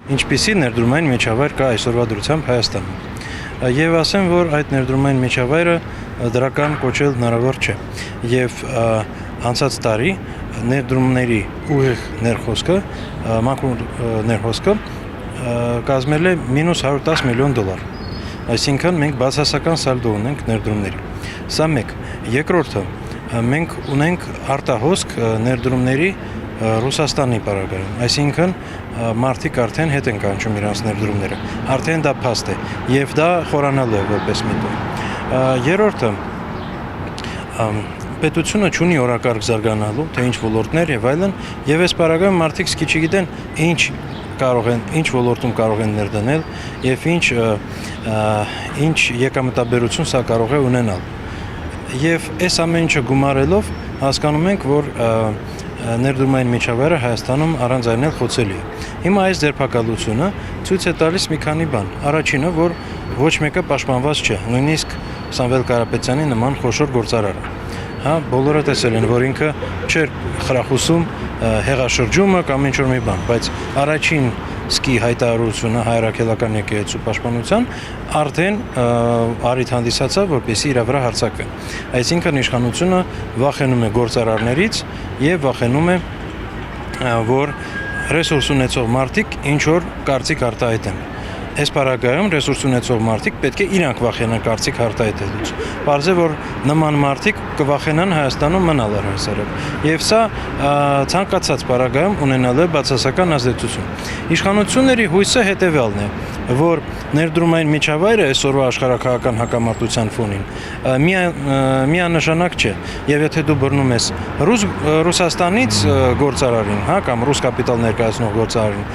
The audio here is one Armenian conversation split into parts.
Ինչպիսի ներդրումային միջավայր կա այսօրվա դրությամբ Հայաստանում։ Եվ ասեմ, որ այդ ներդրումային միջավայրը դրական կոչել հնարավոր չէ։ Եվ անցած տարի ներդրումների ուղիղ ներխոսքը, մաքուր ներխոսքը կազմել է -110 միլիոն դոլար։ Այսինքն մենք բացասական սալդո ունենք ներդրումների։ Սա մեկ։ Երկրորդը, մենք ունենք արտահոսք ներդրումների Ռուսաստանի պարագայում, այսինքն մարդիկ արդեն հետ են կանչում իրենց ներդրումները, արդեն դա փաստ է եւ դա խորանալու է որպես միտում։ Երրորդը, պետությունը ունի օրակարգ զարգանալու, թե ինչ ոլորտներ եւ այլն, եւ այս պարագայում մարդիկ սկի չգիտեն ինչ ոլորտում կարող են ներդնել եւ ինչ եկամտաբերություն սա կարող է ունենալ։ Եվ այս ամեն ինչը գումարելով հասկանում ենք, որ ներդրումային միջավայրը Հայաստանում առանց այն էլ խոցելի է։ Հիմա այս ձերբակալությունը ցույց է տալիս մի քանի բան։ Առաջինը, որ ոչ մեկը պաշտպանված չէ, նույնիսկ Սամվել Կարապետյանի նման խոշոր գործարարը։ Բոլորը տեսել են, որ ինքը չէր խրախուսում հեղաշրջումը կամ ինչ-որ մի բան, բայց առաջին սկի հայտարարությունը հայրաքելական եկեղեցու պաշտպանության արդեն առիթ հանդիսացավ, որպեսզի իր վրա հարձակվեն։ Այսինքն իշխանությունը վախենում է գործարարներից եւ վախենում է, որ ռեսուրս ունեցող մարդիկ ինչ որ կարծիք արտահայտեն։ Այս պարագայում ռեսուրս ունեցող մարդիկ պետք է իրանք վախենան կարծիք արտահայտելուց։ Պարզ է, որ նման մարդիկ կվախենան Հայաստանում մնալ առհասարակ։ Եվ սա ցանկացած պարագայում ունենալու է բացասական ազդեցություն։ Իշխանությունների հույսը հետևյալն է, որ ներդրումային միջավայրը այսօրվա աշխարհակահական հակամարտության ֆոնին միանշանակ չէ։ Եվ եթե դու բռնում ես Ռուսաստանից գործարարին, կամ ռուս կապիտալ ներկայացնող գործարարին,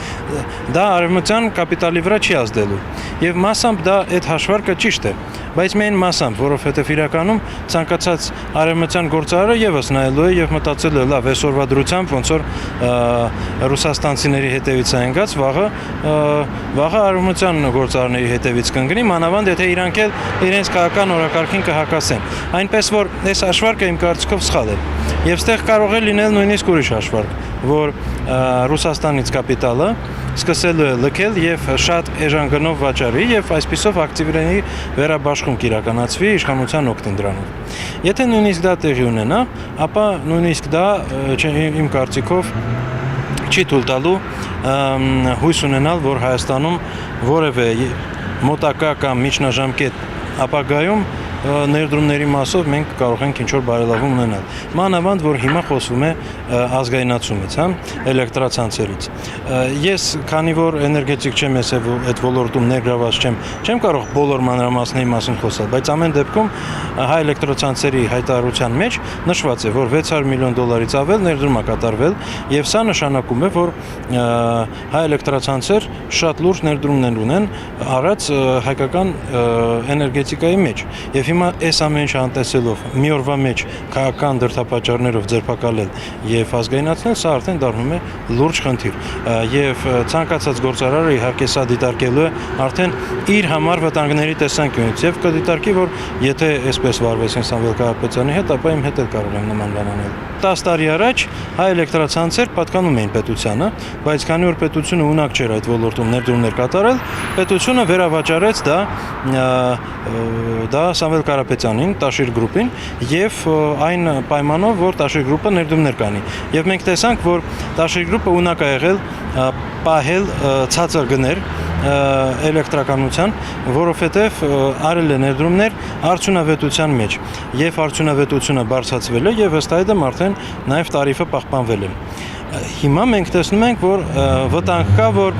դա արևմտյան կապիտալի վրա չի ազդելու։ Եվ մասամբ դա այդ հաշվարկը ճիշտ է, բայց միայն մասամբ, որովհետև իրականում ցանկացած արևմտյան գործարարը եւս նայելու է եւ մտածելու է, լավ, այսօրվա դրությամբ ոնց որ ռուսաստանցիների հետևից են գած, վաղը արևմտյան գործարարների հետևից կընկնի, մանավանդ եթե իրանք էլ իրենց քաղաքական օրակարգին կհակասեն։ Այնպես որ այս հաշվարկը իմ կարծիքով սխալ է։ Եվ ստեղ կարող է լինել նույնիսկ ուրիշ հաշվարկ, որ Ռուսաստանից կապիտալը սկսելու է լքել եւ շատ էժան գնով վաճառի եւ այսպիսով ակտիվների վերաբաշխում կիրականացվի իշխանության օգտին դրանով։ Եթե նույնիսկ դա տեղի ունենա, ապա նույնիսկ դա իմ կարծիքով չի թույլ տալու հույս ունենալ, որ Հայաստանում որևէ մոտակա կամ միջնաժամկետ ապագայում ներդրումների մասով մենք կարող ենք ինչ-որ բարելավում ունենալ։ Մանավանդ, որ հիմա խոսվում է ազգայնացումից, էլեկտրացանցերից։ Ես, քանի որ էներգետիկ չեմ, ես այդ ոլորտում ներգրաված չեմ կարող բոլոր մանրամասների մասին խոսալ, բայց ամեն դեպքում հայ էլեկտրացանցերի հայտարարության մեջ նշված է, որ 600 միլիոն դոլարից ավել ներդրում է կատարվել, եւ սա նշանակում է, որ հայ էլեկտրացանցեր շատ լուրջ ներդրումներ ունեն առած հայկական էներգետիկայի մեջ։ Եվ հիմա այս ամեն ինչը անտեսելով մի օրվա մեջ քաղաքական դրդապատճառներով ձերբակալել եւ ազգայնացնել, սա արդեն դառնում է լուրջ խնդիր։ Եվ ցանկացած գործարարը իհարկե սա դիտարկելու է արդեն իր համար վտանգների տեսանկյունից եւ կդիտարկի, որ եթե այսպես վարվեցին Սամվել Կարապետյանի հետ, ապա իմ հետ էլ կարող են նման բան անել։ 10 տարի առաջ հայ էլեկտրացանցեր պատկանում էին պետությանը, բայց քանի որ պետությունը ունակ չէր այդ ոլորտում ներդրումներ կատարել, պետությունը վերավաճառեց դա Սամվել Կարապետյանին, Տաշիր գրուպին եւ այն պայմանով, որ Տաշիր գրուպը ներդրումներ կանի։ Եվ մենք տեսանք, որ Տաշիր գրուպը ունակ է եղել պահել ցածր գներ էլեկտրականության, որովհետև արել է ներդրումներ արդյունավետության մեջ եւ արդյունավետությունը բարձրացվել է եւ ըստ այդմ արդեն նաեւ տարիֆը պահպանվել է։ Հիմա մենք տեսնում ենք, որ վտանգ կա, որ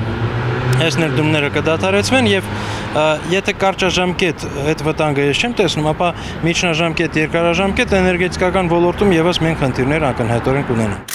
այս ներդրումները կդադարեցվեն եւ եթե կարճաժամկետ այդ վտանգը ես չեմ տեսնում, ապա միջնաժամկետ, երկարաժամկետ էներգետիկական ոլորտում եւս մենք խնդիրներ ակնհայտորեն կունենանք։